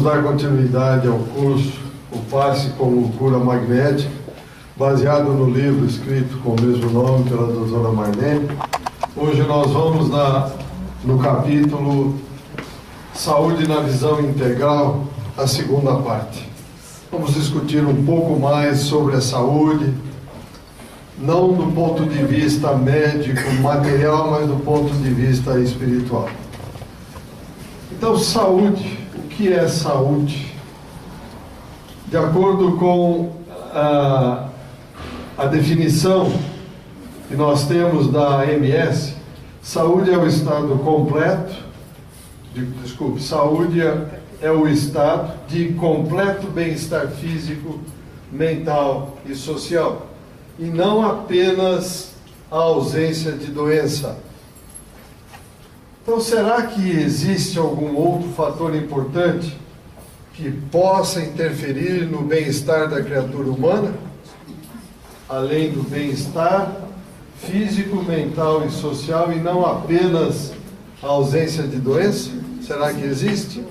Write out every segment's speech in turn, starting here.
dar continuidade ao curso O Passe como Cura Magnética, baseado no livro escrito com o mesmo nome pela doutora Marlene. Hoje nós vamos no capítulo Saúde na Visão Integral, a segunda parte. Vamos discutir um pouco mais sobre a saúde, não do ponto de vista médico, material, mas do ponto de vista espiritual. Então, saúde. O que é saúde? De acordo com a definição que nós temos da AMS, saúde é o estado completo, saúde é o estado de completo bem-estar físico, mental e social, e não apenas a ausência de doença. Então, será que existe algum outro fator importante que possa interferir no bem-estar da criatura humana, além do bem-estar físico, mental e social, e não apenas a ausência de doença? Será que existe?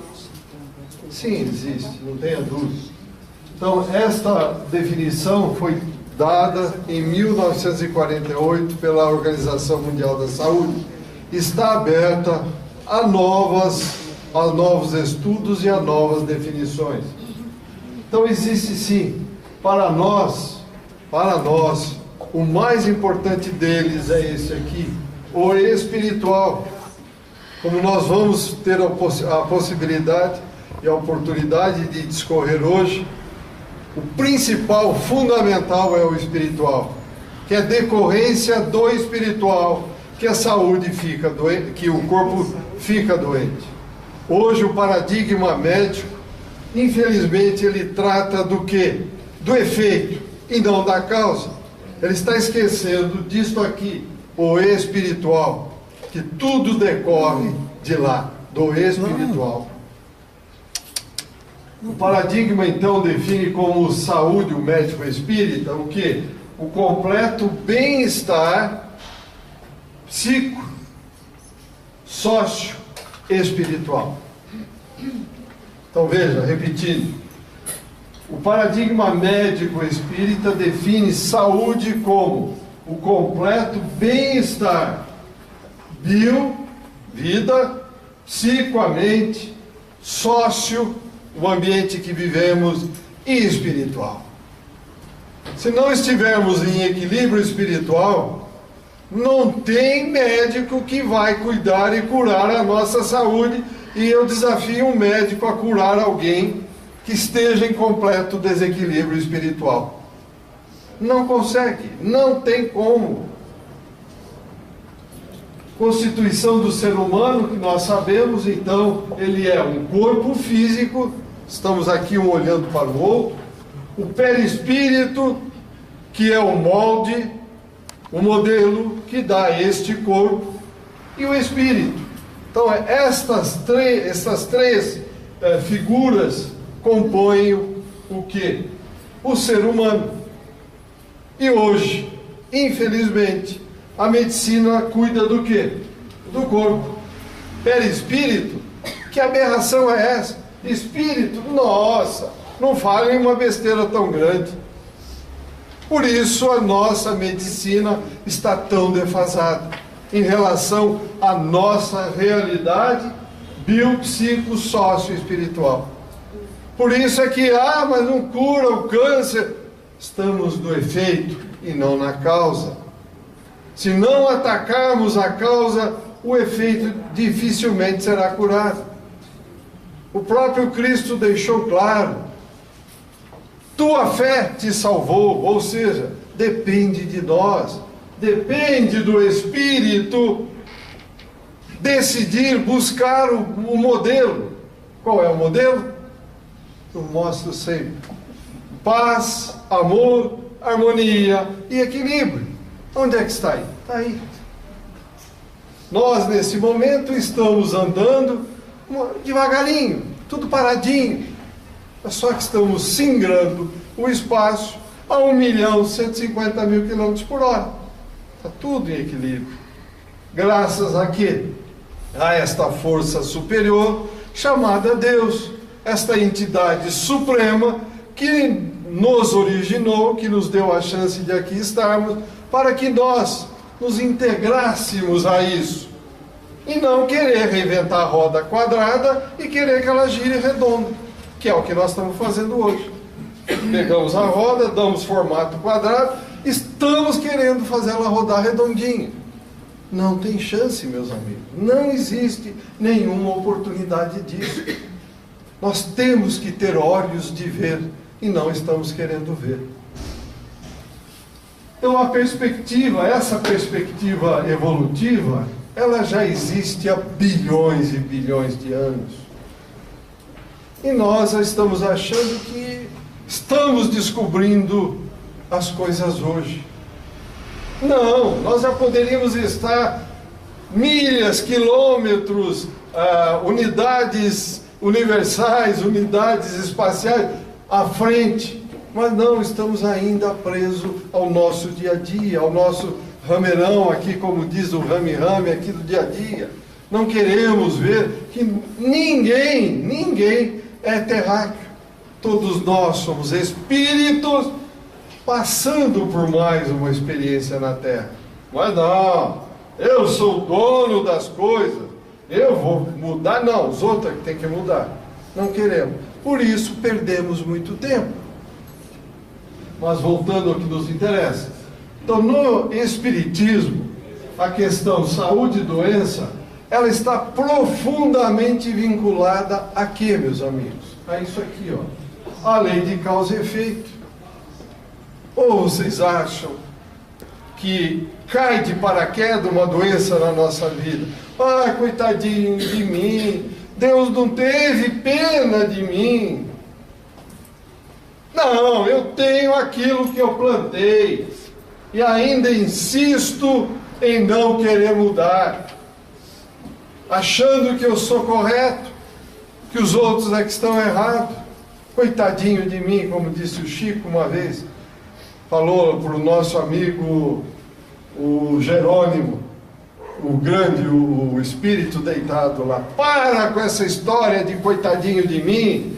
Sim, existe, não tenha dúvida. Então, esta definição foi dada em 1948 pela Organização Mundial da Saúde. Está aberta a novos estudos e a novas definições. Então, existe sim, para nós, o mais importante deles é esse aqui, o espiritual. Como nós vamos ter a possibilidade e a oportunidade de discorrer hoje, o principal, fundamental é o espiritual, que é decorrência do espiritual, que a saúde fica doente, que o corpo fica doente. Hoje o paradigma médico, infelizmente, ele trata do quê? Do efeito e não da causa. Ele está esquecendo disto aqui, o espiritual, que tudo decorre de lá, do espiritual. O paradigma, então, define como saúde, o médico espírita, o quê? O completo bem-estar psico, sócio, espiritual. Então veja, repetindo, o paradigma médico espírita define saúde como o completo bem-estar vida, psico, a mente, sócio, o ambiente que vivemos, e espiritual. Se não estivermos em equilíbrio espiritual, não tem médico que vai cuidar e curar a nossa saúde, e eu desafio um médico a curar alguém que esteja em completo desequilíbrio espiritual. Não consegue, não tem como. Constituição do ser humano, que nós sabemos, então, ele é um corpo físico, estamos aqui um olhando para o outro, o perispírito, que é o molde, o modelo que dá este corpo, e o espírito. Então, estas três figuras compõem o quê? O ser humano. E hoje, infelizmente, a medicina cuida do quê? Do corpo. Perispírito, que aberração é essa? Espírito, nossa, não falem uma besteira tão grande. Por isso a nossa medicina está tão defasada em relação à nossa realidade biopsico-sócio-espiritual. Por isso é que, mas não cura o câncer. Estamos no efeito e não na causa. Se não atacarmos a causa, o efeito dificilmente será curado. O próprio Cristo deixou claro: tua fé te salvou, ou seja, depende de nós, depende do Espírito decidir buscar o modelo. Qual é o modelo? Eu mostro sempre: paz, amor, harmonia e equilíbrio. Onde é que está aí? Está aí. Nós, nesse momento, estamos andando devagarinho, tudo paradinho. É só que estamos singrando o espaço a 1.150.000 km por hora. Está tudo em equilíbrio. Graças a quê? A esta força superior chamada Deus, esta entidade suprema que nos originou, que nos deu a chance de aqui estarmos, para que nós nos integrássemos a isso. E não querer reinventar a roda quadrada e querer que ela gire redonda, que é o que nós estamos fazendo hoje. Pegamos a roda, damos formato quadrado, estamos querendo fazer ela rodar redondinha. Não tem chance, meus amigos. Não existe nenhuma oportunidade disso. Nós temos que ter olhos de ver e não estamos querendo ver. Então essa perspectiva evolutiva, ela já existe há bilhões e bilhões de anos. E nós já estamos achando que estamos descobrindo as coisas hoje. Não, nós já poderíamos estar milhas, quilômetros, unidades universais, unidades espaciais à frente. Mas não, estamos ainda presos ao nosso dia a dia, ao nosso ramerão aqui, como diz o rame-rame aqui do dia a dia. Não queremos ver que ninguém é terráqueo. Todos nós somos espíritos passando por mais uma experiência na Terra. Mas não, eu sou o dono das coisas, eu vou mudar. Não, os outros é que tem que mudar. Não queremos. Por isso perdemos muito tempo. Mas voltando ao que nos interessa. Então, no Espiritismo, a questão saúde e doença, ela está profundamente vinculada a quê, meus amigos? A isso aqui, ó. A lei de causa e efeito. Ou vocês acham que cai de paraquedas uma doença na nossa vida? Ah, coitadinho de mim, Deus não teve pena de mim. Não, eu tenho aquilo que eu plantei e ainda insisto em não querer mudar, achando que eu sou correto, que os outros é que estão errados. Coitadinho de mim, como disse o Chico uma vez, falou para o nosso amigo, o Jerônimo, o grande, o espírito deitado lá. Para com essa história de coitadinho de mim.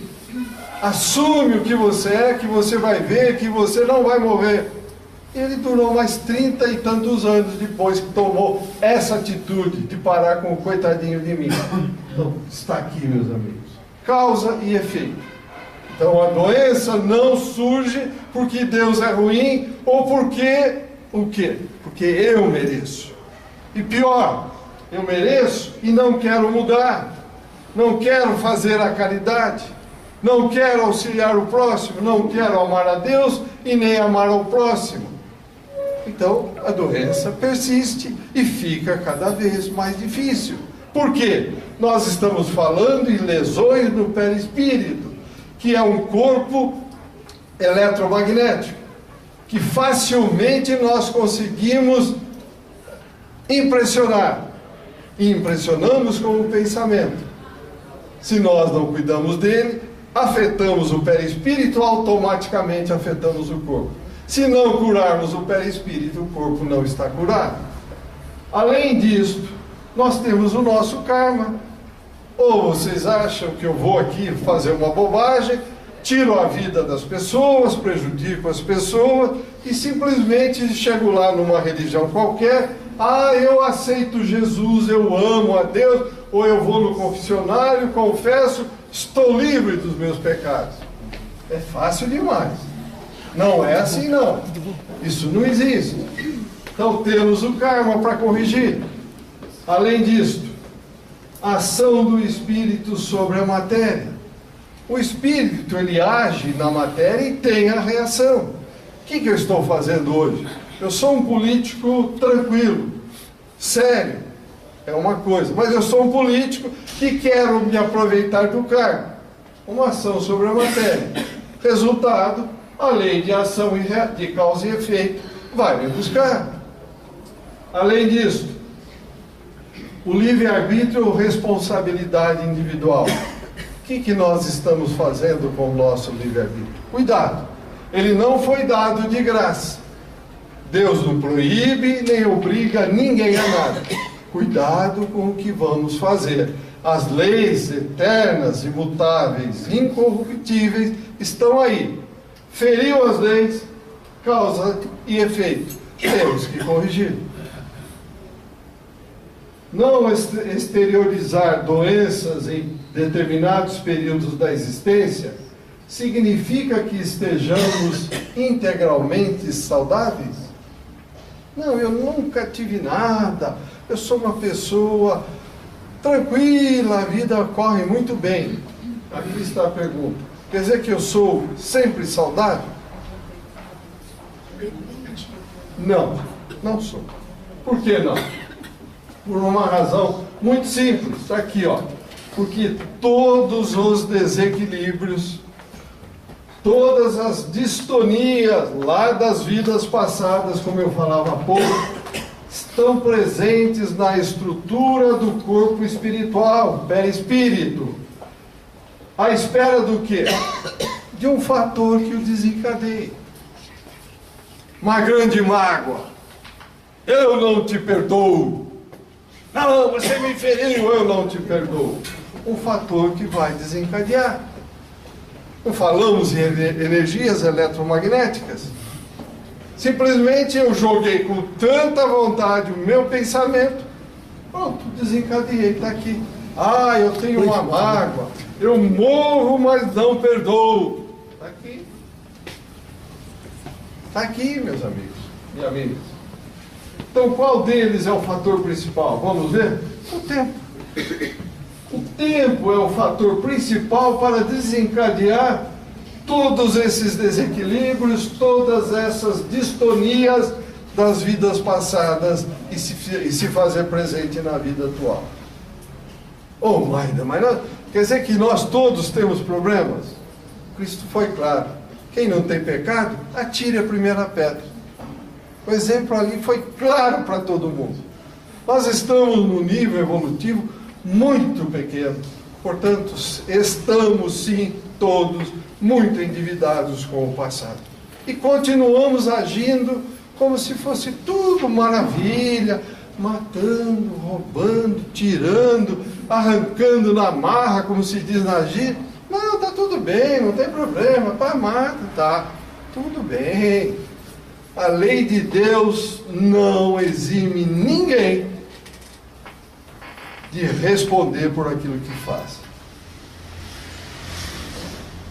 Assume o que você é, que você vai ver, que você não vai morrer. Ele durou mais 30 e tantos anos depois que tomou essa atitude de parar com o coitadinho de mim. Então, está aqui, meus amigos. Causa e efeito. Então, a doença não surge porque Deus é ruim ou porque o quê? Porque eu mereço. E pior, eu mereço e não quero mudar. Não quero fazer a caridade. Não quero auxiliar o próximo. Não quero amar a Deus e nem amar ao próximo. Então, a doença persiste e fica cada vez mais difícil. Por quê? Nós estamos falando em lesões no perispírito, que é um corpo eletromagnético, que facilmente nós conseguimos impressionar. E impressionamos com o pensamento. Se nós não cuidamos dele, afetamos o perispírito, automaticamente afetamos o corpo. Se não curarmos o perispírito, o corpo não está curado. Além disso, nós temos o nosso karma. Ou vocês acham que eu vou aqui fazer uma bobagem, tiro a vida das pessoas, prejudico as pessoas e simplesmente chego lá numa religião qualquer, eu aceito Jesus, eu amo a Deus, ou eu vou no confessionário, confesso, estou livre dos meus pecados. É fácil demais. Não é assim, não. Isso não existe. Então temos o karma para corrigir. Além disso, a ação do espírito sobre a matéria. O espírito, ele age na matéria e tem a reação. O que eu estou fazendo hoje? Eu sou um político tranquilo, sério, é uma coisa. Mas eu sou um político que quero me aproveitar do cargo. Uma ação sobre a matéria. Resultado, a lei de ação de causa e efeito vai me buscar. Além disso, o livre-arbítrio ou responsabilidade individual. O que nós estamos fazendo com o nosso livre-arbítrio? Cuidado, ele não foi dado de graça. Deus não proíbe nem obriga ninguém a nada. Cuidado com o que vamos fazer. As leis eternas, imutáveis, incorruptíveis estão aí. Feriu as leis, causa e efeito. Temos que corrigir. Não exteriorizar doenças em determinados períodos da existência significa que estejamos integralmente saudáveis? Não, eu nunca tive nada, eu sou uma pessoa tranquila, a vida corre muito bem. Aqui está a pergunta. Quer dizer que eu sou sempre saudável? Não, não sou. Por que não? Por uma razão muito simples. Está aqui, ó. Porque todos os desequilíbrios, todas as distonias lá das vidas passadas, como eu falava há pouco, estão presentes na estrutura do corpo espiritual, perispírito. À espera do quê? De um fator que o desencadeie. Uma grande mágoa. Eu não te perdoo. Não, você me feriu, eu não te perdoo. Um fator que vai desencadear. Não falamos em energias eletromagnéticas. Simplesmente eu joguei com tanta vontade o meu pensamento, pronto, desencadeei, está aqui. Ah, eu tenho uma mágoa, eu morro, mas não perdoo. Está aqui. Está aqui, meus amigos e amigas. Então, qual deles é o fator principal? Vamos ver? O tempo. O tempo é o fator principal para desencadear todos esses desequilíbrios, todas essas distonias das vidas passadas e se fazer presente na vida atual. Oh, Maida, mas não, quer dizer que nós todos temos problemas? Cristo foi claro. Quem não tem pecado, atire a primeira pedra. O exemplo ali foi claro para todo mundo. Nós estamos num nível evolutivo muito pequeno. Portanto, estamos sim todos muito endividados com o passado. E continuamos agindo como se fosse tudo maravilha, matando, roubando, tirando, arrancando na marra, como se diz na gíria. Não, tá tudo bem, não tem problema, pá, mata, tá tudo bem. A lei de Deus não exime ninguém de responder por aquilo que faz.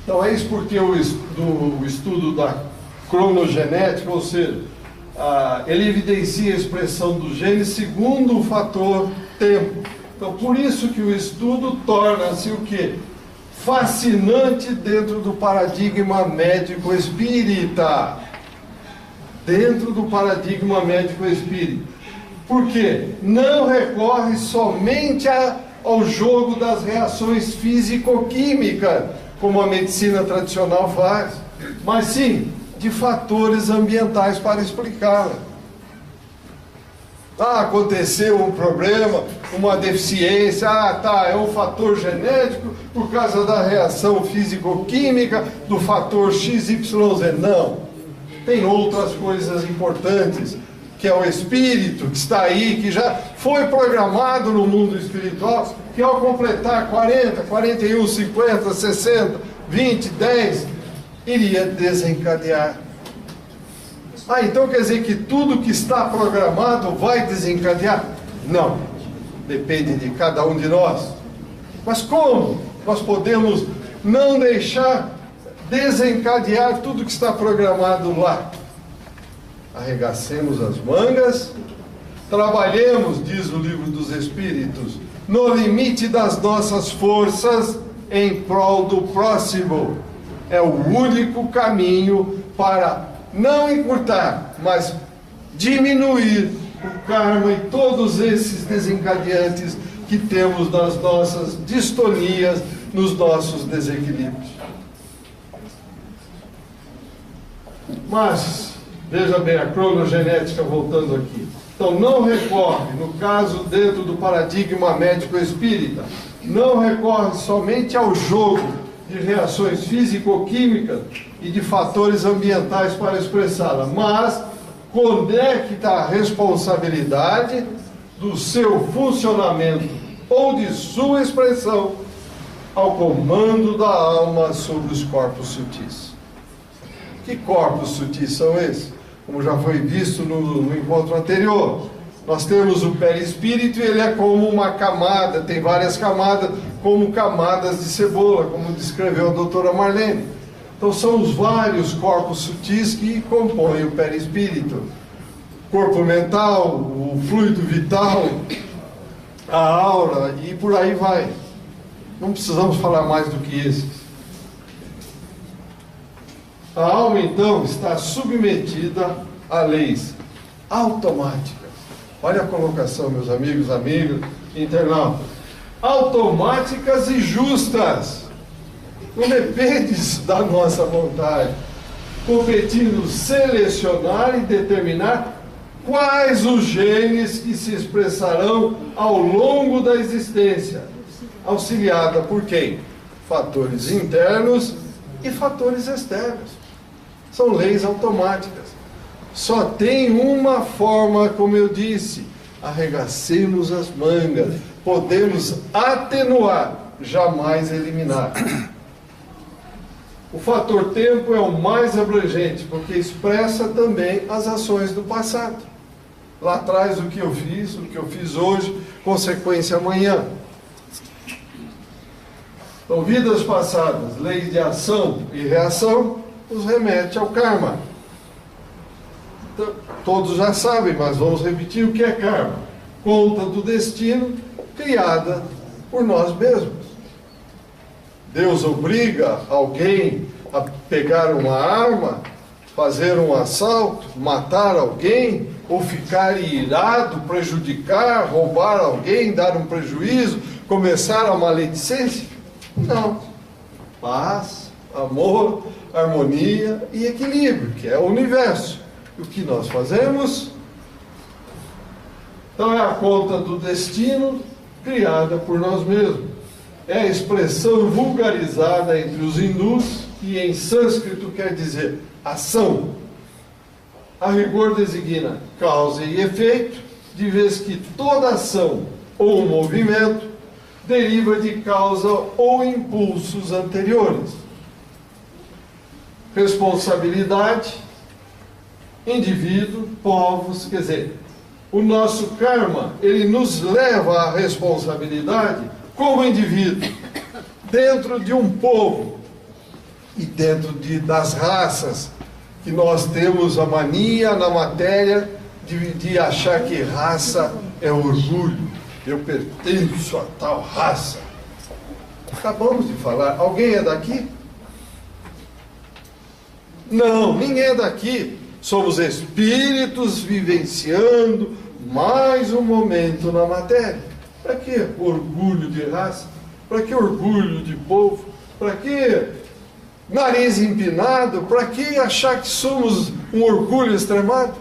Então é isso porque o estudo da cronogenética, ou seja, ele evidencia a expressão do gene segundo o fator tempo. Então por isso que o estudo torna-se o quê? Fascinante dentro do paradigma médico espírita. Dentro do paradigma médico espírita. Por quê? Não recorre somente ao jogo das reações físico-químicas, como a medicina tradicional faz, mas sim de fatores ambientais para explicá-la. Aconteceu um problema, uma deficiência, é um fator genético por causa da reação físico-química do fator XYZ. Não, tem outras coisas importantes, que é o espírito que está aí, que já foi programado no mundo espiritual, que ao completar 40, 41, 50, 60, 20, 10, iria desencadear. Então quer dizer que tudo que está programado vai desencadear? Não. Depende de cada um de nós. Mas como nós podemos não deixar desencadear tudo que está programado lá? Arregacemos as mangas, trabalhemos, diz o Livro dos Espíritos, no limite das nossas forças em prol do próximo. É o único caminho para não encurtar, mas diminuir o karma e todos esses desencadeantes que temos nas nossas distonias, nos nossos desequilíbrios. Mas, veja bem, a cronogenética voltando aqui. Então, não recorre, no caso dentro do paradigma médico espírita, não recorre somente ao jogo de reações físico-químicas e de fatores ambientais para expressá-la, mas conecta a responsabilidade do seu funcionamento ou de sua expressão ao comando da alma sobre os corpos sutis. Que corpos sutis são esses? Como já foi visto no encontro anterior, nós temos o perispírito e ele é como uma camada, tem várias camadas, como camadas de cebola, como descreveu a doutora Marlene. Então são os vários corpos sutis que compõem o perispírito. Corpo mental, o fluido vital, a aura e por aí vai. Não precisamos falar mais do que esses. A alma, então, está submetida a leis automáticas. Olha a colocação, meus amigos, amigas, internautas. Automáticas e justas. Não depende da nossa vontade. Competindo selecionar e determinar quais os genes que se expressarão ao longo da existência. Auxiliada por quem? Fatores internos e fatores externos. São leis automáticas. Só tem uma forma, como eu disse, arregacemos as mangas. Podemos atenuar, jamais eliminar. O fator tempo é o mais abrangente, porque expressa também as ações do passado. Lá atrás, o que eu fiz hoje, consequência amanhã. Então, vidas passadas, leis de ação e reação, nos remete ao karma. Então, todos já sabem, mas vamos repetir o que é karma. Conta do destino criada por nós mesmos. Deus obriga alguém a pegar uma arma, fazer um assalto, matar alguém, ou ficar irado, prejudicar, roubar alguém, dar um prejuízo, começar a maledicência? Não. Paz, amor, harmonia e equilíbrio, que é o universo. E o que nós fazemos? Então é a conta do destino criada por nós mesmos. É a expressão vulgarizada entre os hindus e em sânscrito quer dizer ação. A rigor designa causa e efeito, de vez que toda ação ou movimento deriva de causa ou impulsos anteriores. Responsabilidade, indivíduo, povos, quer dizer, o nosso karma, ele nos leva à responsabilidade como indivíduo, dentro de um povo e dentro das raças, que nós temos a mania na matéria de achar que raça é orgulho. Eu pertenço a tal raça. Acabamos de falar. Alguém é daqui? Não, ninguém é daqui. Somos espíritos vivenciando mais um momento na matéria. Para que orgulho de raça? Para que orgulho de povo? Para que nariz empinado? Para que achar que somos um orgulho extremado?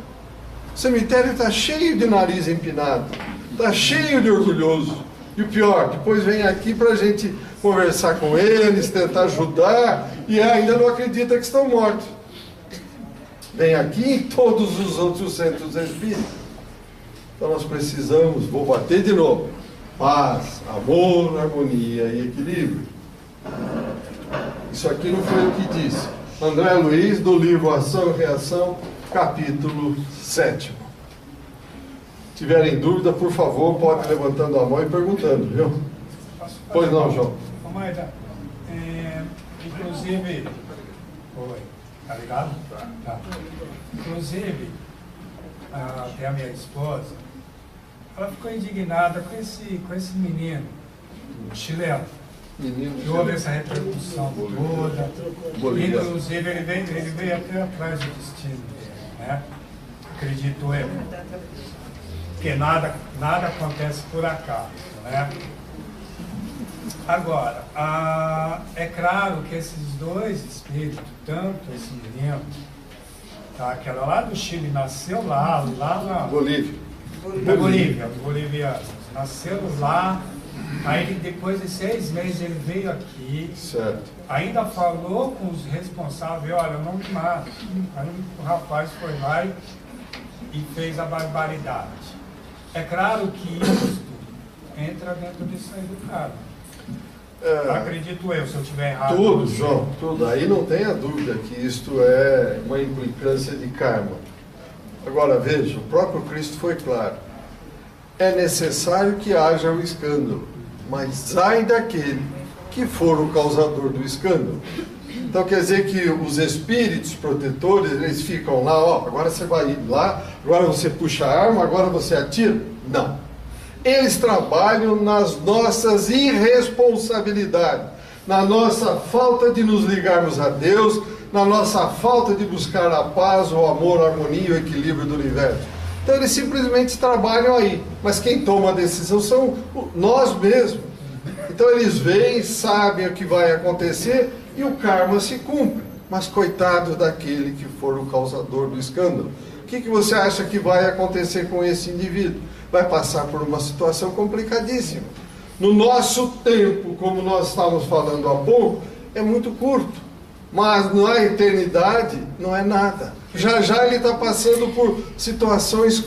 O cemitério está cheio de nariz empinado. Está cheio de orgulhoso. E o pior, depois vem aqui para a gente conversar com eles, tentar ajudar, e ainda não acredita que estão mortos. Vem aqui em todos os outros centros espíritas. Então nós precisamos, vou bater de novo, paz, amor, harmonia e equilíbrio. Isso aqui não foi o que disse André Luiz, do livro Ação e Reação, capítulo 7. Se tiverem dúvida, por favor, pode ir levantando a mão e perguntando, viu? Pois não, João. Ô, Maida, inclusive... Oi, tá ligado? Tá. Inclusive, até a minha esposa, ela ficou indignada com esse menino chileno. Que houve essa repercussão toda. Inclusive, ele veio até atrás do destino dele, né? Acredito eu. Porque nada acontece por acaso, né? Agora, é claro que esses dois espíritos, tanto esse menino, tá, que era lá do Chile, nasceu lá na Bolívia. Na Bolívia, os bolivianos, nasceu lá, aí depois de 6 meses ele veio aqui, certo. Ainda falou com os responsáveis, olha, eu não me mato. Aí o rapaz foi lá e fez a barbaridade. É claro que isto entra dentro disso aí do karma. Acredito eu, se eu estiver errado. Tudo, João, tudo. Aí não tenha dúvida que isto é uma implicância de karma. Agora veja, o próprio Cristo foi claro. É necessário que haja o escândalo, mas ai daquele que for o causador do escândalo. Então quer dizer que os espíritos protetores, eles ficam lá, ó, agora você vai ir lá, agora você puxa a arma, agora você atira. Não. Eles trabalham nas nossas irresponsabilidades, na nossa falta de nos ligarmos a Deus, na nossa falta de buscar a paz, o amor, a harmonia e o equilíbrio do universo. Então eles simplesmente trabalham aí, mas quem toma a decisão são nós mesmos. Então eles veem, sabem o que vai acontecer e o karma se cumpre. Mas coitado daquele que for o causador do escândalo. O que você acha que vai acontecer com esse indivíduo? Vai passar por uma situação complicadíssima. No nosso tempo, como nós estávamos falando há pouco, é muito curto. Mas na eternidade não é nada. Já já ele está passando por situações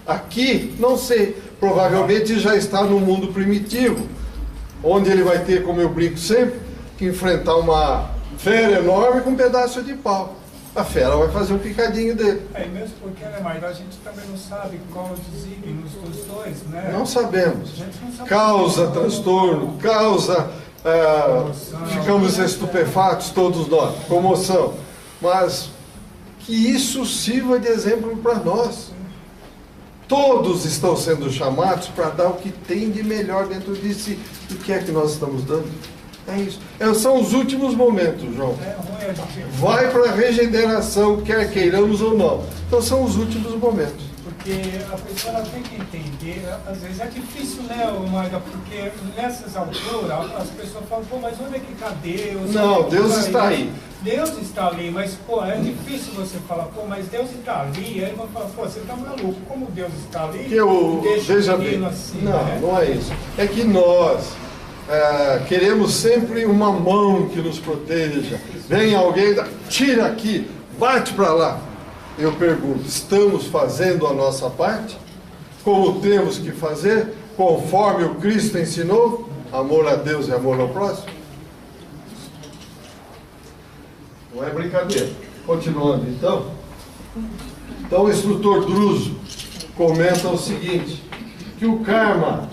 aqui, não sei, provavelmente já está no mundo primitivo, onde ele vai ter, como eu brinco sempre, que enfrentar uma fera enorme com um pedaço de pau. A fera vai fazer um picadinho dele. É mesmo porque, né, mas a gente também não sabe qual o desígnio dos dois, né? Não sabemos. A gente não sabe. Causa transtorno, causa... ficamos estupefatos todos nós, comoção. Mas que isso sirva de exemplo para nós. Todos estão sendo chamados para dar o que tem de melhor dentro de si. E o que é que nós estamos dando? É isso. São os últimos momentos, João. Vai para a regeneração, quer queiramos ou não. Então são os últimos momentos. Porque a pessoa tem que entender, às vezes é difícil, né, Maga? Porque nessas alturas as pessoas falam, pô, mas onde é que está Deus? Não, Deus está aí. Deus está ali, mas, pô, é difícil você falar, pô, mas Deus está ali. Aí vão falar, pô, você está maluco, como Deus está ali? Veja bem, assim, não, né? não é isso. É que nós queremos sempre uma mão que nos proteja. Vem alguém, tira aqui, bate para lá. Eu pergunto, estamos fazendo a nossa parte? Como temos que fazer? Conforme o Cristo ensinou? Amor a Deus e amor ao próximo? Não é brincadeira. Continuando então. Então o instrutor Druso comenta o seguinte, que o karma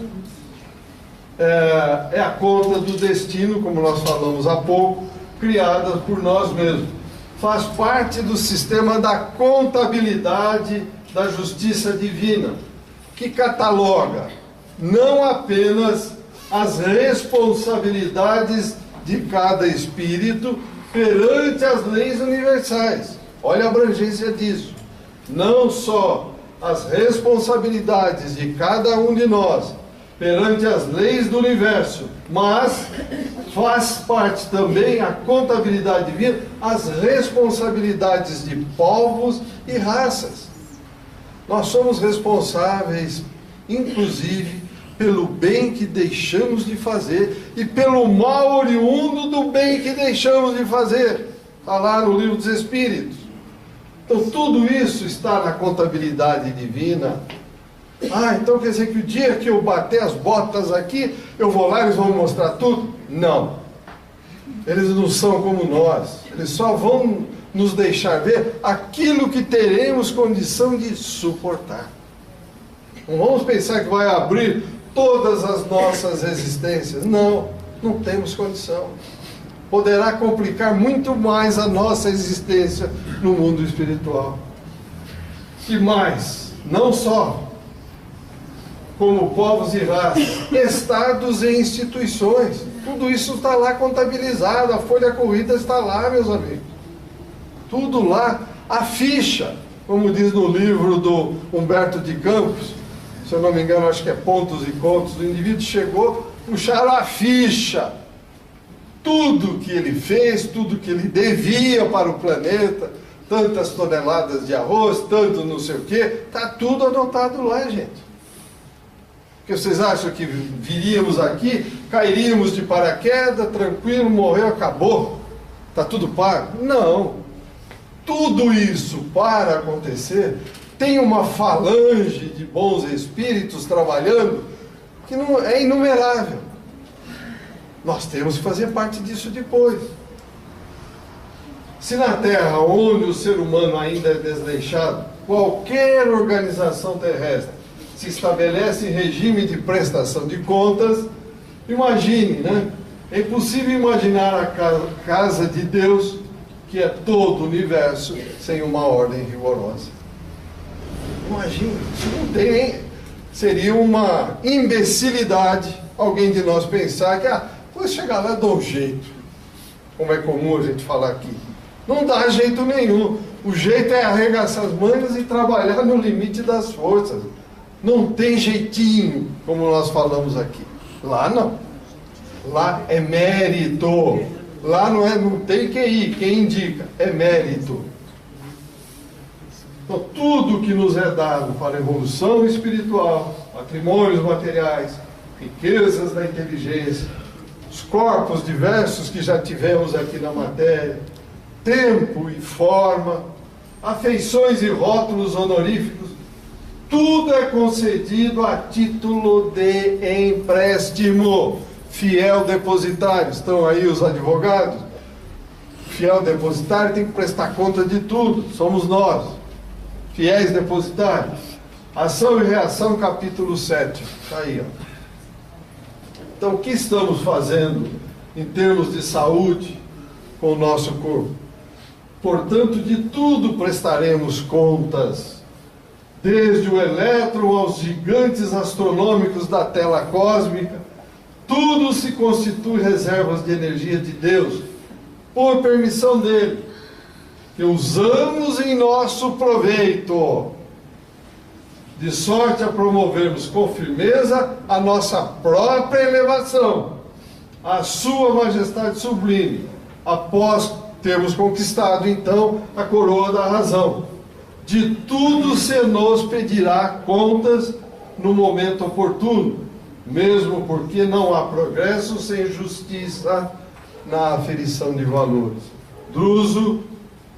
é a conta do destino, como nós falamos há pouco, criada por nós mesmos. Faz parte do sistema da contabilidade da justiça divina, que cataloga não apenas as responsabilidades de cada espírito perante as leis universais. Olha a abrangência disso. Não só as responsabilidades de cada um de nós perante as leis do universo, mas faz parte também a contabilidade divina, as responsabilidades de povos e raças. Nós somos responsáveis, inclusive, pelo bem que deixamos de fazer e pelo mal oriundo do bem que deixamos de fazer. Está lá no Livro dos Espíritos. Então tudo isso está na contabilidade divina. Então quer dizer que o dia que eu bater as botas aqui, eu vou lá e eles vão me mostrar tudo? Não. Eles não são como nós. Eles só vão nos deixar ver aquilo que teremos condição de suportar. Não vamos pensar que vai abrir todas as nossas existências. Não, não temos condição. Poderá complicar muito mais a nossa existência no mundo espiritual. E mais, não só como povos e raças, estados e instituições. Tudo isso está lá contabilizado, a folha corrida está lá, meus amigos. Tudo lá, a ficha, como diz no livro do Humberto de Campos, se eu não me engano, acho que é Pontos e Contos, o indivíduo chegou, puxaram a ficha. Tudo que ele fez, tudo que ele devia para o planeta, tantas toneladas de arroz, tanto não sei o quê, está tudo anotado lá, gente. Porque vocês acham que viríamos aqui, cairíamos de paraquedas, tranquilo, morreu, acabou, está tudo pago? Não. Tudo isso, para acontecer, tem uma falange de bons espíritos trabalhando que não é inumerável. Nós temos que fazer parte disso depois. Se na Terra, onde o ser humano ainda é desleixado, qualquer organização terrestre se estabelece em regime de prestação de contas, imagine, né? É impossível imaginar a casa de Deus, que é todo o universo, sem uma ordem rigorosa. Imagine, isso não tem, seria uma imbecilidade alguém de nós pensar que, vou chegar lá e dou um jeito, como é comum a gente falar aqui. Não dá jeito nenhum. O jeito é arregaçar as mangas e trabalhar no limite das forças. Não tem jeitinho, como nós falamos aqui. Lá não. Lá é mérito. Lá não tem QI, quem indica, é mérito. Então, tudo que nos é dado para a evolução espiritual, patrimônios materiais, riquezas da inteligência, os corpos diversos que já tivemos aqui na matéria, tempo e forma, afeições e rótulos honoríficos, tudo é concedido a título de empréstimo. Fiel depositário, estão aí os advogados. Fiel depositário tem que prestar conta de tudo, somos nós. Fiéis depositários. Ação e reação, capítulo 7. Está aí, ó. Então, o que estamos fazendo em termos de saúde com o nosso corpo? Portanto, de tudo prestaremos contas, desde o elétron aos gigantes astronômicos da tela cósmica. Tudo se constitui reservas de energia de Deus, por permissão dele, que usamos em nosso proveito, de sorte a promovermos com firmeza a nossa própria elevação, a sua majestade sublime, após termos conquistado, então, a coroa da razão. De tudo se nos pedirá contas no momento oportuno, mesmo porque não há progresso sem justiça na aferição de valores. Druso,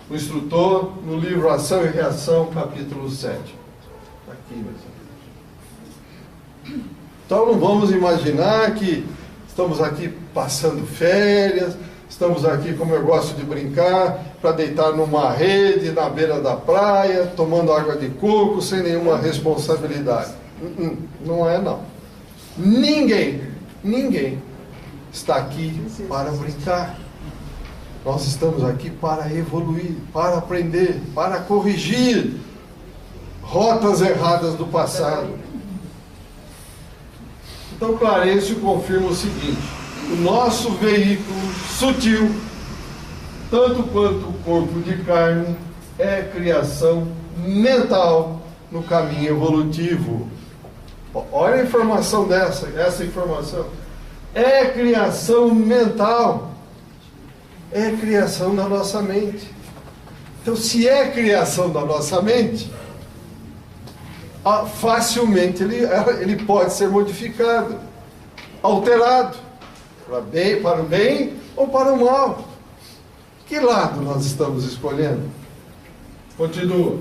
o instrutor, no livro Ação e Reação, capítulo 7. Aqui, meus amigos. Então não vamos imaginar que estamos aqui passando férias, estamos aqui, como eu gosto de brincar, para deitar numa rede na beira da praia, tomando água de coco, sem nenhuma responsabilidade. Não é não. Ninguém está aqui para brincar. Nós estamos aqui para evoluir, para aprender, para corrigir rotas erradas do passado. Então Clarencio confirma o seguinte: o nosso veículo sutil, tanto quanto o corpo de carne, é criação mental no caminho evolutivo. Olha a informação essa informação. É criação mental. É criação da nossa mente. Então, se é criação da nossa mente, facilmente ele pode ser modificado, alterado, para o bem ou para o mal. Que lado nós estamos escolhendo? Continua.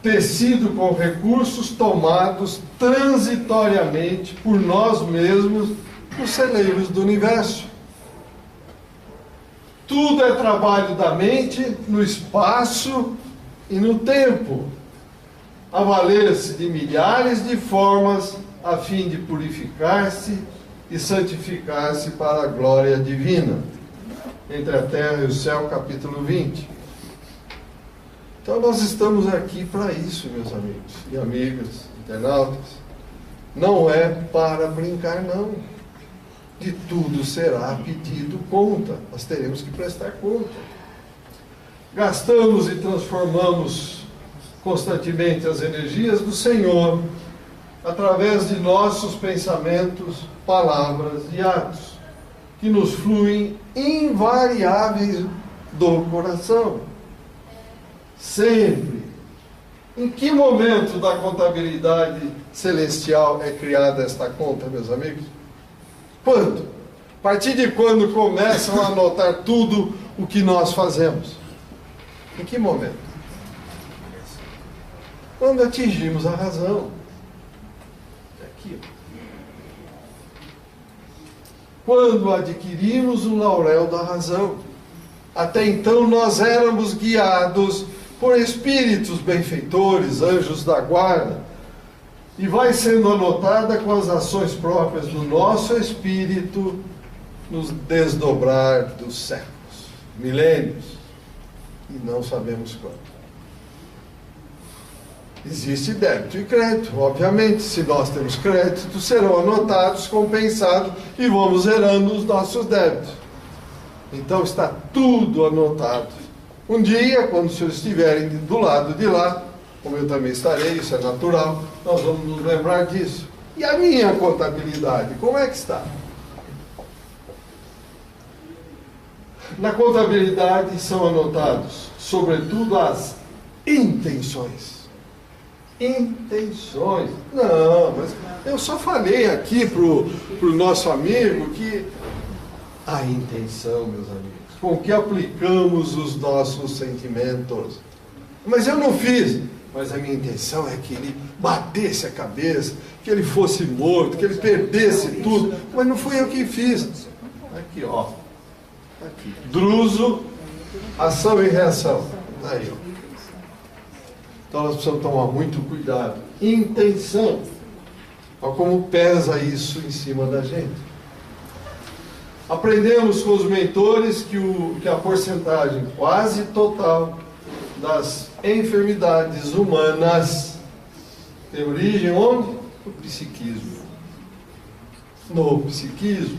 Tecido com recursos tomados transitoriamente por nós mesmos nos celeiros do universo. Tudo é trabalho da mente no espaço e no tempo, a valer-se de milhares de formas a fim de purificar-se e santificar-se para a glória divina. Entre a terra e o céu, capítulo 20. Então nós estamos aqui para isso, meus amigos e amigas, internautas. Não é para brincar, não. De tudo será pedido conta. Nós teremos que prestar conta. Gastamos e transformamos constantemente as energias do Senhor através de nossos pensamentos, palavras e atos, que nos fluem invariáveis do coração. Sempre. Em que momento da contabilidade celestial é criada esta conta, meus amigos? Quando? A partir de quando começam a anotar tudo o que nós fazemos? Em que momento? Quando atingimos a razão. Aqui. quando adquirimos o laurel da razão. Até então nós éramos guiados por espíritos benfeitores, anjos da guarda, e vai sendo anotada com as ações próprias do nosso espírito nos desdobrar dos séculos, milênios, e não sabemos quando. Existe débito e crédito, obviamente. Se nós temos crédito, serão anotados, compensados, e vamos zerando os nossos débitos. Então está tudo anotado. Um dia, quando os senhores estiverem do lado de lá, como eu também estarei, isso é natural, nós vamos nos lembrar disso. E a minha contabilidade, como é que está? Na contabilidade são anotados, sobretudo, as intenções. Intenções. Não, mas eu só falei aqui pro nosso amigo que a intenção, meus amigos, com que aplicamos os nossos sentimentos. Mas eu não fiz. Mas a minha intenção é que ele batesse a cabeça, que ele fosse morto, que ele perdesse tudo. Mas não fui eu que fiz. Aqui, ó. Aqui. Druso, ação e reação. Aí, ó. Então nós precisamos tomar muito cuidado. Intenção. Olha como pesa isso em cima da gente. Aprendemos com os mentores que a porcentagem quase total das enfermidades humanas tem origem onde? No psiquismo. No psiquismo.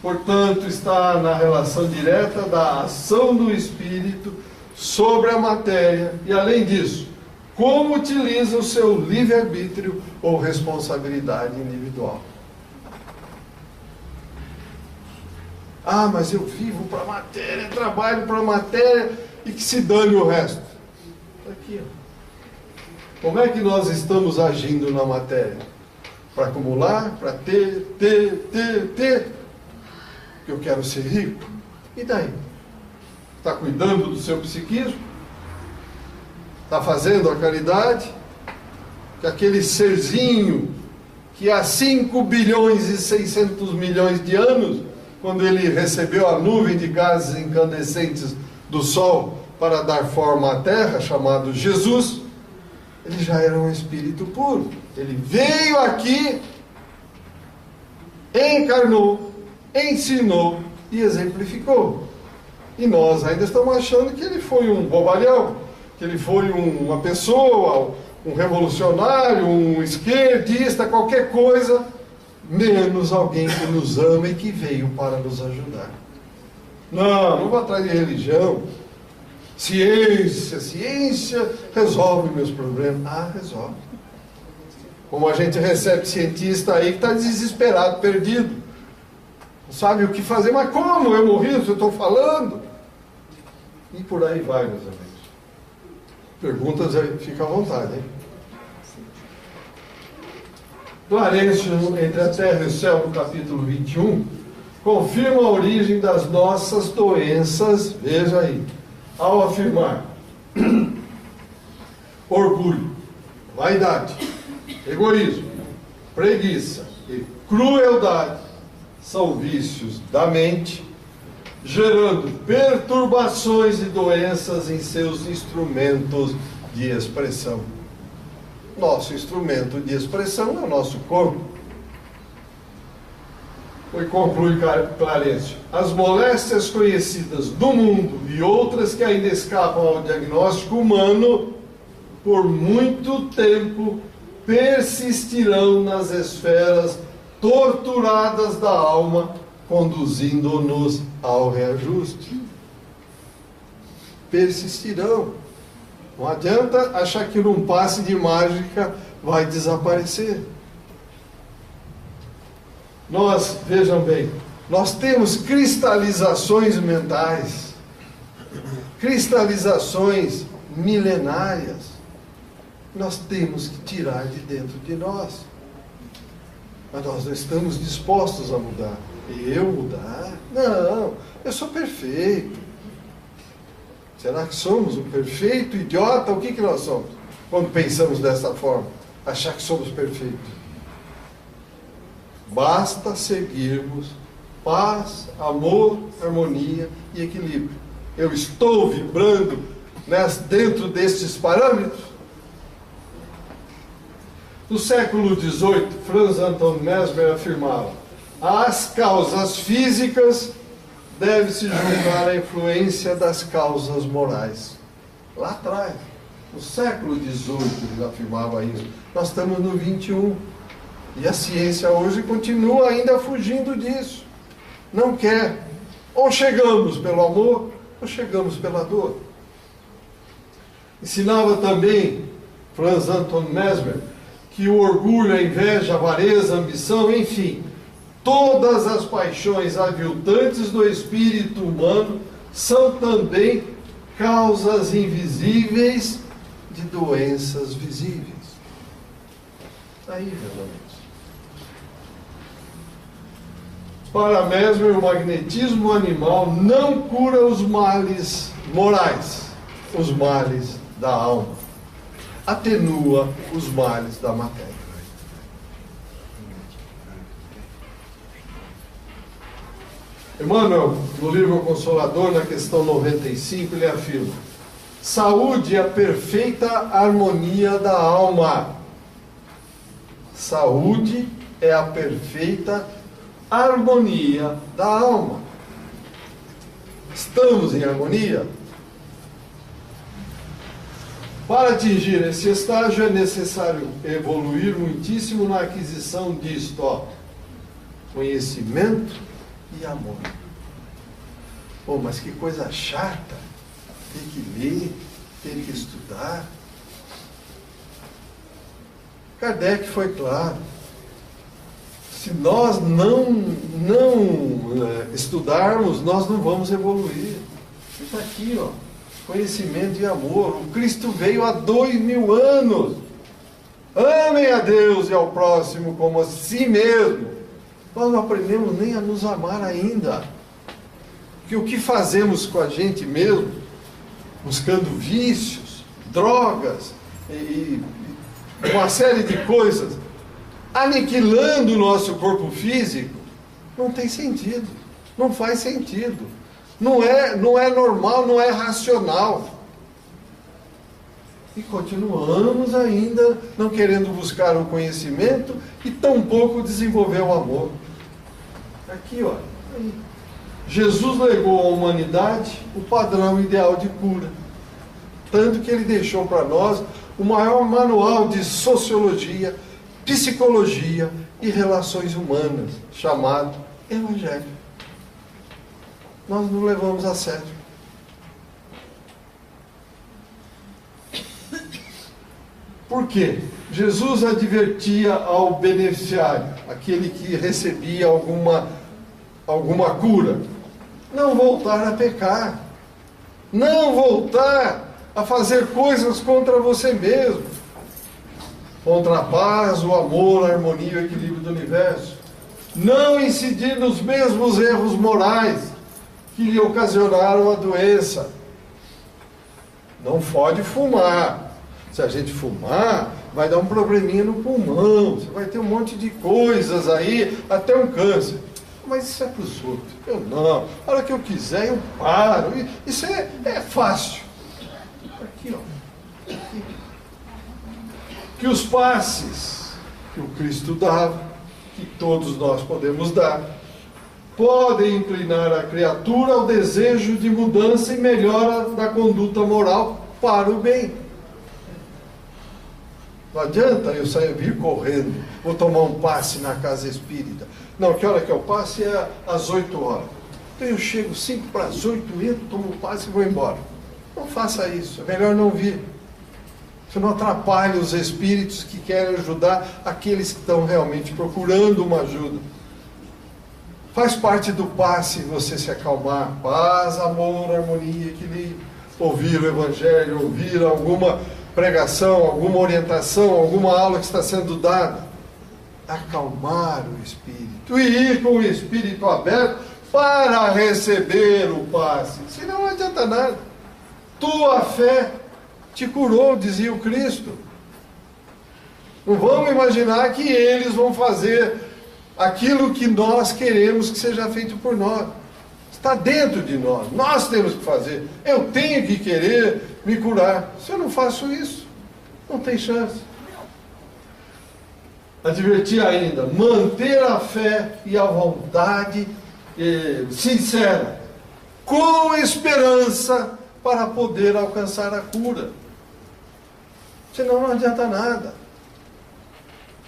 Portanto, está na relação direta da ação do espírito sobre a matéria e, além disso, como utiliza o seu livre-arbítrio ou responsabilidade individual. Ah, mas eu vivo para a matéria, trabalho para a matéria e que se dane o resto. Aqui, ó. Como é que nós estamos agindo na matéria? Para acumular, para ter. Eu quero ser rico. E daí? Está cuidando do seu psiquismo? Está fazendo a caridade? Que aquele serzinho que há 5 bilhões e 600 milhões de anos, quando ele recebeu a nuvem de gases incandescentes do Sol para dar forma à Terra, chamado Jesus, ele já era um espírito puro. Ele veio aqui, encarnou, ensinou e exemplificou. E nós ainda estamos achando que ele foi um bobalhão, que ele foi uma pessoa, um revolucionário, um esquerdista, qualquer coisa, menos alguém que nos ama e que veio para nos ajudar. Não vou atrás de religião. Ciência resolve meus problemas. Ah, resolve. Como a gente recebe cientista aí que está desesperado, perdido. Não sabe o que fazer, mas como? Eu morri, eu estou falando. E por aí vai, meus amigos. Perguntas aí, fica à vontade, hein? Clarencio, Entre a Terra e o Céu, no capítulo 21, confirma a origem das nossas doenças, veja aí, ao afirmar: orgulho, vaidade, egoísmo, preguiça e crueldade são vícios da mente, gerando perturbações e doenças em seus instrumentos de expressão. Nosso instrumento de expressão é o nosso corpo. E conclui Clarencio: as moléstias conhecidas do mundo e outras que ainda escapam ao diagnóstico humano, por muito tempo persistirão nas esferas torturadas da alma, conduzindo-nos ao reajuste. Persistirão. Não adianta achar que num passe de mágica vai desaparecer. Nós, vejam bem, nós temos cristalizações mentais, cristalizações milenárias. Nós temos que tirar de dentro de nós. Mas nós não estamos dispostos a mudar. Eu mudar? Não, eu sou perfeito. Será que somos um perfeito idiota? O que nós somos quando pensamos dessa forma? Achar que somos perfeitos. Basta seguirmos paz, amor, harmonia e equilíbrio. Eu estou vibrando dentro destes parâmetros? No século XVIII, Franz Anton Mesmer afirmava: às causas físicas deve-se julgar a influência das causas morais. Lá atrás, no século XVIII, ele afirmava isso. Nós estamos no XXI. E a ciência hoje continua ainda fugindo disso. Não quer. Ou chegamos pelo amor, ou chegamos pela dor. Ensinava também Franz Anton Mesmer que o orgulho, a inveja, a avareza, a ambição, enfim, todas as paixões aviltantes do espírito humano são também causas invisíveis de doenças visíveis. Aí, meus amigos. Para Mesmer, o magnetismo animal não cura os males morais, os males da alma. Atenua os males da matéria. Emmanuel, no livro Consolador, na questão 95, ele afirma: saúde é a perfeita harmonia da alma. Saúde é a perfeita harmonia da alma. Estamos em harmonia? Para atingir esse estágio é necessário evoluir muitíssimo na aquisição disto, conhecimento e amor. Pô, mas que coisa chata, tem que ler, tem que estudar. Kardec foi claro: se nós não estudarmos, nós não vamos evoluir. Isso aqui, conhecimento e amor. O Cristo veio há 2000 anos. Amem a Deus e ao próximo como a si mesmo. Nós não aprendemos nem a nos amar ainda. Porque o que fazemos com a gente mesmo, buscando vícios, drogas e uma série de coisas, aniquilando o nosso corpo físico, não tem sentido, não faz sentido, não é normal, não é racional. E continuamos ainda não querendo buscar o conhecimento e tampouco desenvolver o amor. Aqui, olha, Jesus legou à humanidade o padrão ideal de cura, tanto que ele deixou para nós o maior manual de sociologia, psicologia e relações humanas, chamado Evangelho. Nós não levamos a sério. Por quê? Jesus advertia ao beneficiário, aquele que recebia alguma cura, não voltar a pecar, não voltar a fazer coisas contra você mesmo, contra a paz, o amor, a harmonia e o equilíbrio do universo. Não incidir nos mesmos erros morais que lhe ocasionaram a doença. Não pode fumar. Se a gente fumar, vai dar um probleminha no pulmão, você vai ter um monte de coisas aí, até um câncer. Mas isso é para os outros. Eu não. A hora que eu quiser, eu paro. Isso é fácil. Aqui, Aqui. Que os passes que o Cristo dava, que todos nós podemos dar, podem inclinar a criatura ao desejo de mudança e melhora da conduta moral para o bem. Não adianta eu vir correndo, vou tomar um passe na casa espírita. Não, que hora que eu passe é às 8 horas. Então eu chego 5 para as 8, entro, tomo um passe e vou embora. Não faça isso, é melhor não vir. Você não atrapalha os espíritos que querem ajudar aqueles que estão realmente procurando uma ajuda. Faz parte do passe você se acalmar. Paz, amor, harmonia, equilíbrio. Ouvir o Evangelho, ouvir alguma pregação, alguma orientação, alguma aula que está sendo dada. Acalmar o espírito e ir com o espírito aberto para receber o passe. Senão não adianta nada. Tua fé te curou, dizia o Cristo. Não vamos imaginar que eles vão fazer aquilo que nós queremos que seja feito por nós. Está dentro de nós. Nós temos que fazer. Eu tenho que querer me curar. Se eu não faço isso, não tem chance. Advertir ainda, manter a fé e a vontade sincera, com esperança, para poder alcançar a cura. Senão não adianta nada.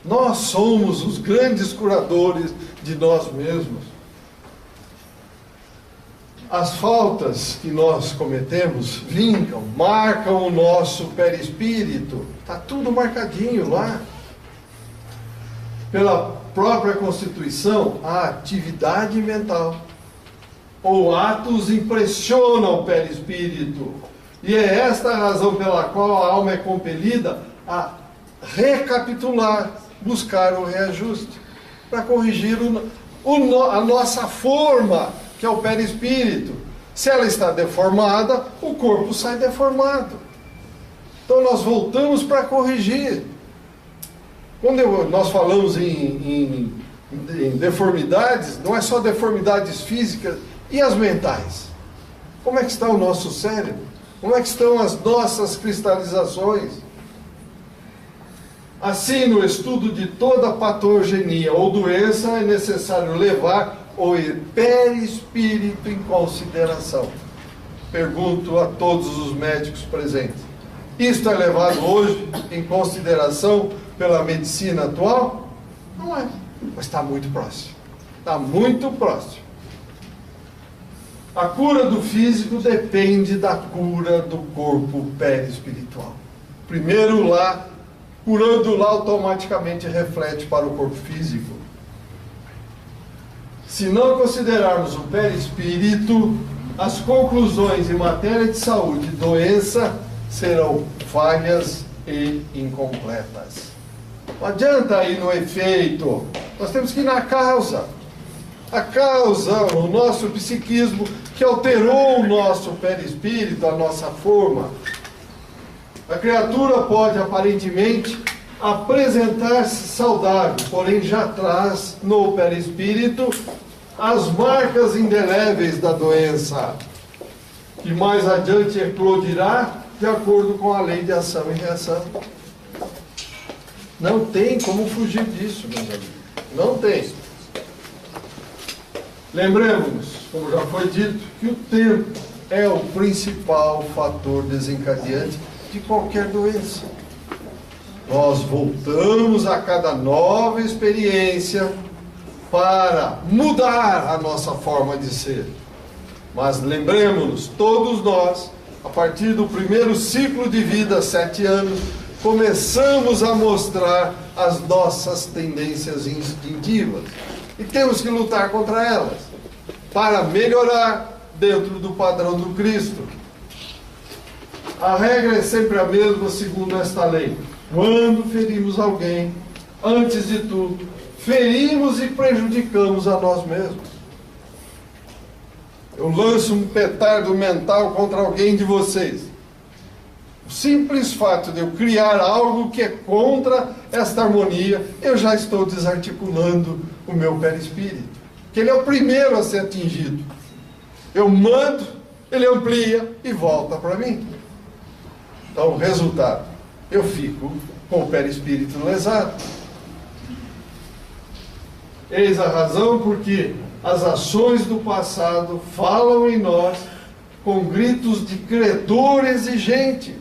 Nós somos os grandes curadores de nós mesmos. As faltas que nós cometemos vincam, marcam o nosso perispírito. Está tudo marcadinho lá. Pela própria Constituição, a atividade mental ou atos impressionam o perispírito. E é esta a razão pela qual a alma é compelida a recapitular, buscar o reajuste, para corrigir a nossa forma, que é o perispírito. Se ela está deformada, o corpo sai deformado. Então nós voltamos para corrigir. Quando nós falamos em deformidades, não é só deformidades físicas, e as mentais? Como é que está o nosso cérebro? Como é que estão as nossas cristalizações? Assim, no estudo de toda patogenia ou doença, é necessário levar o perispírito em consideração. Pergunto a todos os médicos presentes. Isto é levado hoje em consideração pela medicina atual? Não é, mas está muito próximo. Está muito próximo. A cura do físico depende da cura do corpo perispiritual. Primeiro lá, curando lá, automaticamente reflete para o corpo físico. Se não considerarmos o perispírito, as conclusões em matéria de saúde e doença serão falhas e incompletas. Não adianta ir no efeito, nós temos que ir na causa. A causa, o nosso psiquismo, que alterou o nosso perispírito, a nossa forma. A criatura pode, aparentemente, apresentar-se saudável, porém já traz no perispírito as marcas indeléveis da doença, que mais adiante eclodirá de acordo com a lei de ação e reação. Não tem como fugir disso, meus amigos. Não tem. Lembremos-nos, como já foi dito, que o tempo é o principal fator desencadeante de qualquer doença. Nós voltamos a cada nova experiência para mudar a nossa forma de ser. Mas lembremos-nos, todos nós, a partir do primeiro ciclo de vida, 7 anos, começamos a mostrar as nossas tendências instintivas. E temos que lutar contra elas, para melhorar dentro do padrão do Cristo. A regra é sempre a mesma, segundo esta lei. Quando ferimos alguém, antes de tudo, ferimos e prejudicamos a nós mesmos. Eu lanço um petardo mental contra alguém de vocês. O simples fato de eu criar algo que é contra esta harmonia, eu já estou desarticulando o meu perispírito. Que ele é o primeiro a ser atingido. Eu mando, ele amplia e volta para mim. Então, o resultado, eu fico com o perispírito lesado. Eis a razão porque as ações do passado falam em nós com gritos de credor exigente,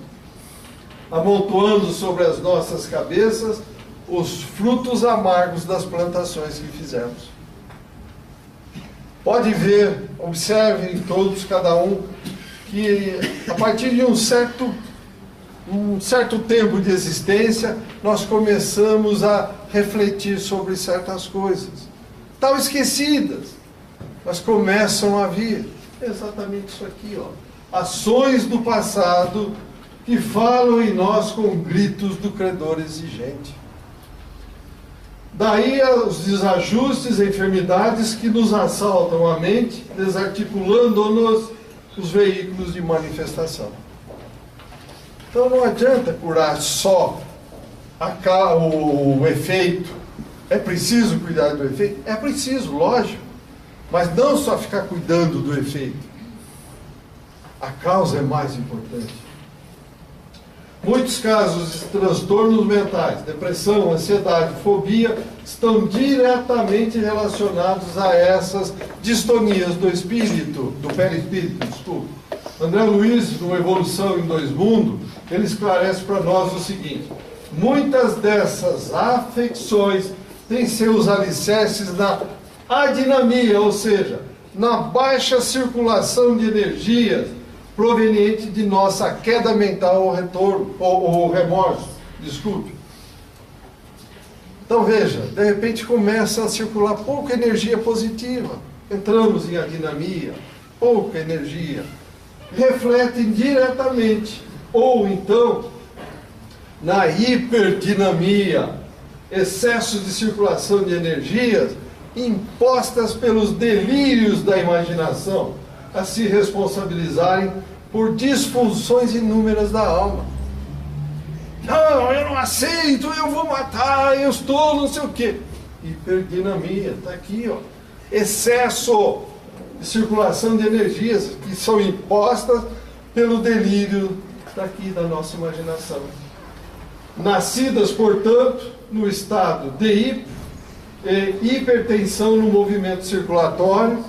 amontoando sobre as nossas cabeças os frutos amargos das plantações que fizemos. Pode ver, observem todos, cada um, que a partir de um certo tempo de existência, nós começamos a refletir sobre certas coisas. Estão esquecidas, mas começam a vir. Exatamente isso aqui, ó. Ações do passado que falam em nós com gritos do credor exigente. Daí os desajustes, enfermidades que nos assaltam a mente, desarticulando-nos os veículos de manifestação. Então não adianta curar só o efeito, É preciso cuidar do efeito? É preciso, lógico. Mas não só ficar cuidando do efeito. A causa é mais importante. Muitos casos de transtornos mentais, depressão, ansiedade, fobia, estão diretamente relacionados a essas distonias do espírito, do perispírito, desculpa. André Luiz, no Evolução em Dois Mundos, ele esclarece para nós o seguinte: muitas dessas afecções têm seus alicerces na adinamia, ou seja, na baixa circulação de energias proveniente de nossa queda mental ou retorno, ou remorso, desculpe. Então veja, de repente começa a circular pouca energia positiva, entramos em adinamia, pouca energia, refletem diretamente, ou então na hiperdinamia, excessos de circulação de energias impostas pelos delírios da imaginação, a se responsabilizarem por disfunções inúmeras da alma. Não, eu não aceito, eu vou matar, eu estou não sei o quê. Hiperdinamia, está aqui, ó. Excesso de circulação de energias que são impostas pelo delírio daqui da nossa imaginação. Nascidas, portanto, no estado de hipertensão no movimento circulatório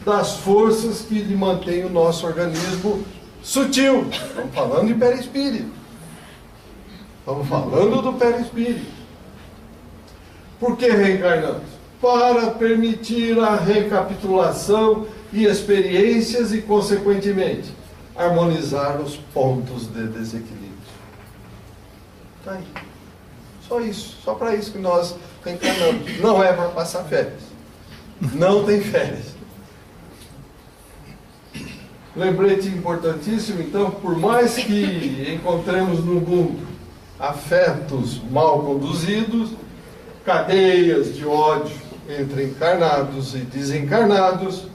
das forças que lhe mantêm o nosso organismo sutil. Estamos falando de perispírito. Estamos falando do perispírito. Por que reencarnamos? Para permitir a recapitulação e experiências e, consequentemente, harmonizar os pontos de desequilíbrio. Está aí. Só isso. Só para isso que nós reencarnamos. Não é para passar férias. Não tem férias. Lembrete importantíssimo, então, por mais que encontremos no mundo afetos mal conduzidos, cadeias de ódio entre encarnados e desencarnados,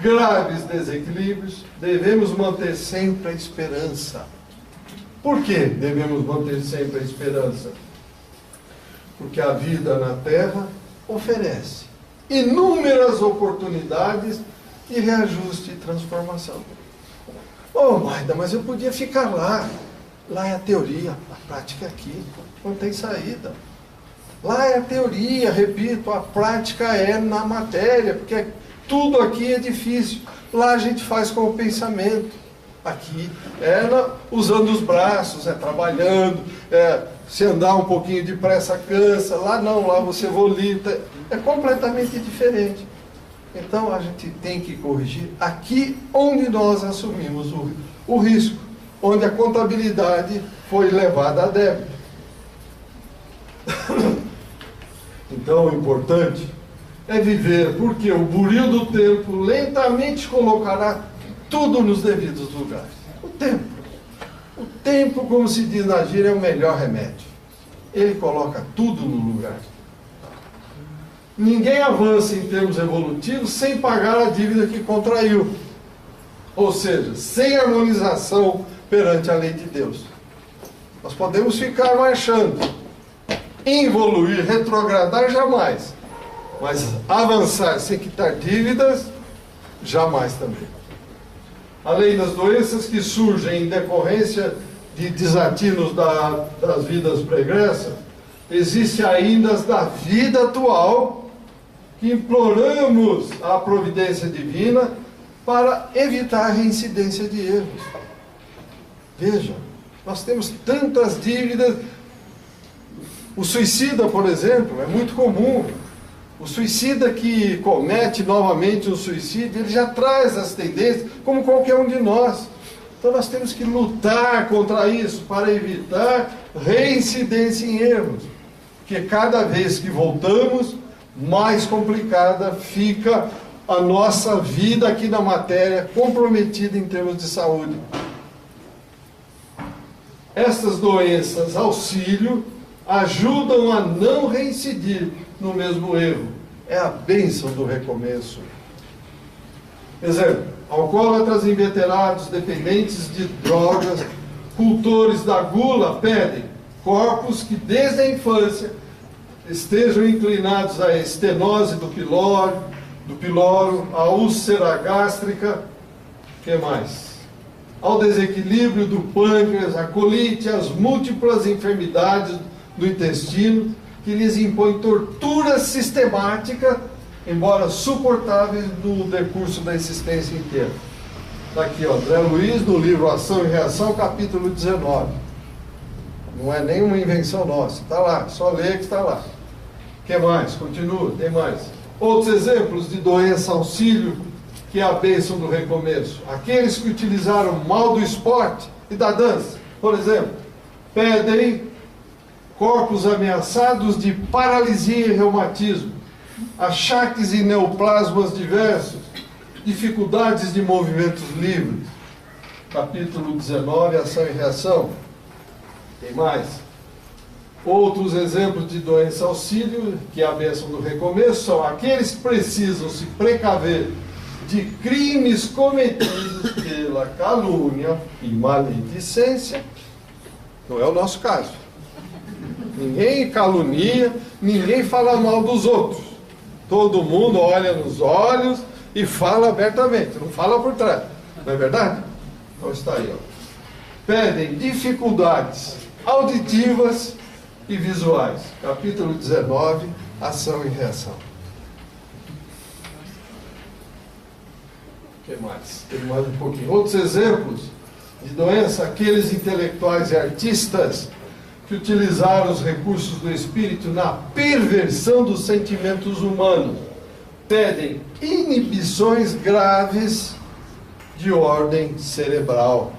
graves desequilíbrios, devemos manter sempre a esperança. Por que devemos manter sempre a esperança? Porque a vida na Terra oferece inúmeras oportunidades de reajuste e transformação. Oh, Maida, mas eu podia ficar lá. Lá é a teoria, a prática é aqui. Não tem saída. Lá é a teoria, repito, a prática é na matéria, porque tudo aqui é difícil. Lá a gente faz com o pensamento. Aqui é usando os braços, é trabalhando, se andar um pouquinho depressa cansa. Lá não, lá você volita. É completamente diferente. Então a gente tem que corrigir aqui onde nós assumimos o risco, onde a contabilidade foi levada a débito. Então o importante é viver, porque o buril do tempo lentamente colocará tudo nos devidos lugares. O tempo, como se diz na gíria, é o melhor remédio. Ele coloca tudo no lugar. Ninguém avança em termos evolutivos sem pagar a dívida que contraiu. Ou seja, sem harmonização perante a lei de Deus. Nós podemos ficar marchando, evoluir, retrogradar, jamais. Mas avançar sem quitar dívidas, jamais também. Além das doenças que surgem em decorrência de desatinos das vidas pregressas, existe ainda as da vida atual, que imploramos a providência divina para evitar a reincidência de erros. Veja, nós temos tantas dívidas. O suicida, por exemplo, é muito comum. O suicida que comete novamente um suicídio, ele já traz as tendências, como qualquer um de nós. Então nós temos que lutar contra isso, para evitar reincidência em erros. Porque cada vez que voltamos, mais complicada fica a nossa vida aqui na matéria, comprometida em termos de saúde. Estas doenças auxílio ajudam a não reincidir no mesmo erro. É a bênção do recomeço. Exemplo, alcoólatras inveterados, dependentes de drogas, cultores da gula pedem corpos que desde a infância estejam inclinados à estenose do piloro, à úlcera gástrica, o que mais? Ao desequilíbrio do pâncreas, à colite, às múltiplas enfermidades do intestino, que lhes impõem tortura sistemática, embora suportáveis no decurso da existência inteira. Está aqui, ó, André Luiz, no livro Ação e Reação, capítulo 19. Não é nenhuma invenção nossa, está lá, só ler que está lá. O que mais? Continua, tem mais. Outros exemplos de doença auxílio, que é a bênção do recomeço. Aqueles que utilizaram mal do esporte e da dança, por exemplo, pedem corpos ameaçados de paralisia e reumatismo, achaques e neoplasmas diversos, dificuldades de movimentos livres. Capítulo 19, Ação e Reação. Tem mais. Outros exemplos de doença auxílio, que é a bênção do recomeço, são aqueles que precisam se precaver de crimes cometidos pela calúnia e maledicência. Não é o nosso caso. Ninguém calunia, ninguém fala mal dos outros. Todo mundo olha nos olhos e fala abertamente, não fala por trás. Não é verdade? Então está aí, ó. Pedem dificuldades auditivas e visuais. Capítulo 19, Ação e Reação. O que mais? Tem mais um pouquinho. Outros exemplos de doença, aqueles intelectuais e artistas que utilizaram os recursos do espírito na perversão dos sentimentos humanos, pedem inibições graves de ordem cerebral.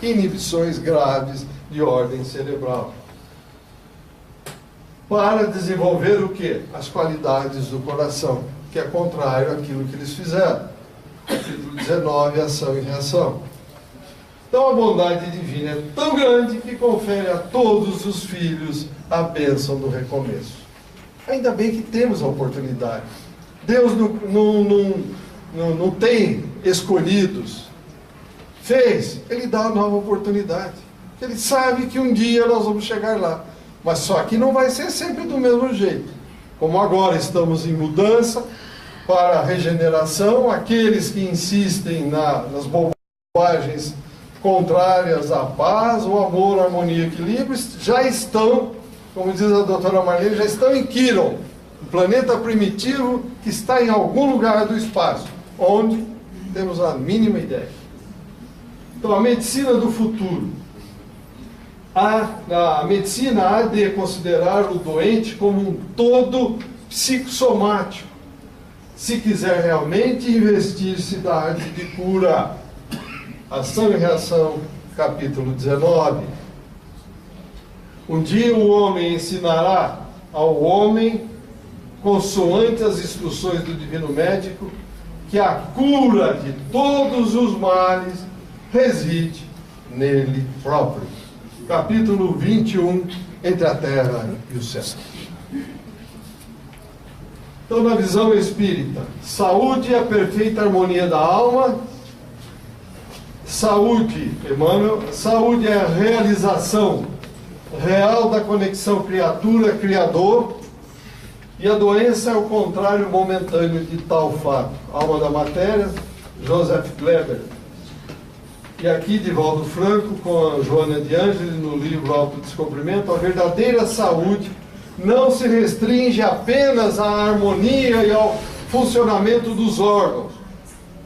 Inibições graves de ordem cerebral. Para desenvolver o quê? As qualidades do coração, que é contrário àquilo que eles fizeram. Capítulo 19, Ação e Reação. Então a bondade divina é tão grande que confere a todos os filhos a bênção do recomeço. Ainda bem que temos a oportunidade. Deus não tem escolhidos. Fez, Ele dá uma nova oportunidade. Ele sabe que um dia nós vamos chegar lá. Mas só que não vai ser sempre do mesmo jeito. Como agora estamos em mudança para a regeneração, aqueles que insistem nas bobagens contrárias à paz, o amor, a harmonia e equilíbrio, já estão, como diz a doutora Marlene, já estão em Quiron, um planeta primitivo que está em algum lugar do espaço, onde temos a mínima ideia. Então, a medicina do futuro. A medicina há de considerar o doente como um todo psicossomático, se quiser realmente investir-se da arte de cura. Ação e Reação, capítulo 19. Um dia o homem ensinará ao homem, consoante as instruções do divino médico, que a cura de todos os males reside nele próprio. Capítulo 21, Entre a Terra e o Céu. Então, na visão espírita, saúde é a perfeita harmonia da alma. Saúde, Emmanuel, saúde é a realização real da conexão criatura-criador, e a doença é o contrário momentâneo de tal fato. Alma da Matéria, Joseph Kleber. E aqui, Divaldo Franco, com a Joana de Ângeli, no livro Autodescobrimento, a verdadeira saúde não se restringe apenas à harmonia e ao funcionamento dos órgãos,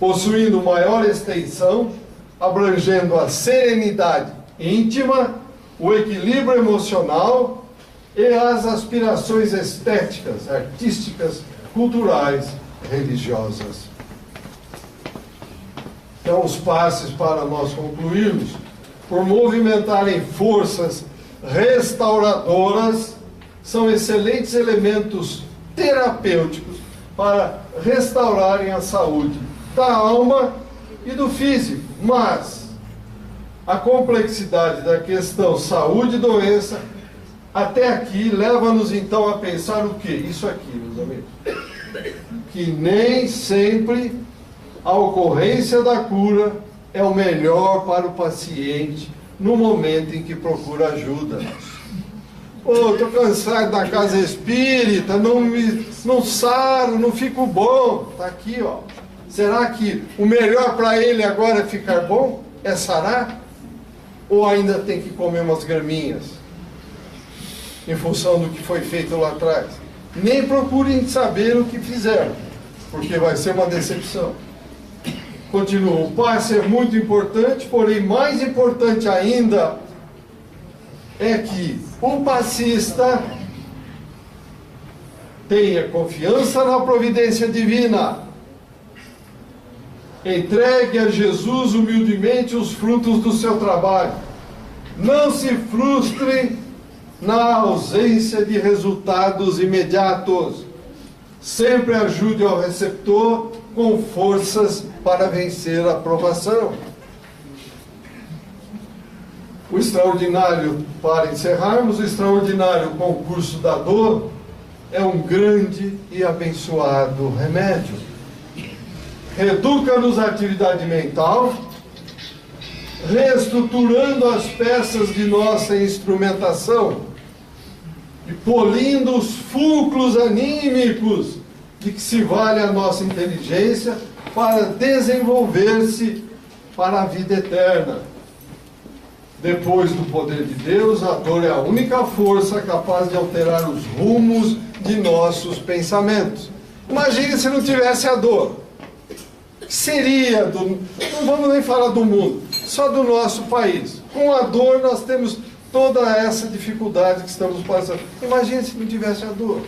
possuindo maior extensão, abrangendo a serenidade íntima, o equilíbrio emocional e as aspirações estéticas, artísticas, culturais, religiosas. Então, os passes para nós concluirmos, por movimentarem forças restauradoras, são excelentes elementos terapêuticos para restaurarem a saúde da alma e do físico. Mas a complexidade da questão saúde e doença, até aqui, leva-nos então a pensar o quê? Isso aqui, meus amigos. Que nem sempre a ocorrência da cura é o melhor para o paciente no momento em que procura ajuda. Oh, estou cansado da casa espírita, não saro, não fico bom. Está aqui, ó. Será que o melhor para ele agora é ficar bom? É sarar? Ou ainda tem que comer umas graminhas? Em função do que foi feito lá atrás. Nem procurem saber o que fizeram, porque vai ser uma decepção. Continua, o passe é muito importante, porém mais importante ainda é que o passista tenha confiança na providência divina, entregue a Jesus humildemente os frutos do seu trabalho, não se frustre na ausência de resultados imediatos, sempre ajude ao receptor com forças para vencer a provação. O extraordinário, para encerrarmos, o extraordinário concurso da dor é um grande e abençoado remédio. Reeduca-nos a atividade mental, reestruturando as peças de nossa instrumentação e polindo os fulcros anímicos de que se vale a nossa inteligência para desenvolver-se para a vida eterna. Depois do poder de Deus, a dor é a única força capaz de alterar os rumos de nossos pensamentos. Imagine se não tivesse a dor. Seria, não vamos nem falar do mundo, só do nosso país. Com a dor nós temos toda essa dificuldade que estamos passando. Imagine se não tivesse a dor.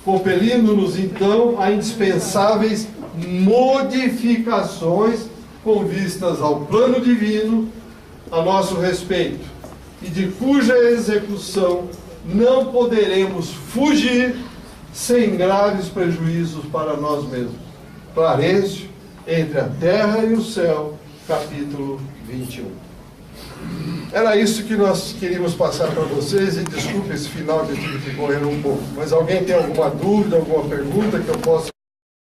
Compelindo-nos então a indispensáveis modificações com vistas ao plano divino a nosso respeito, e de cuja execução não poderemos fugir sem graves prejuízos para nós mesmos. Clarencio, Entre a Terra e o Céu, capítulo 21. Era isso que nós queríamos passar para vocês, e desculpe esse final que eu tive que correr um pouco, mas alguém tem alguma dúvida, alguma pergunta que eu possa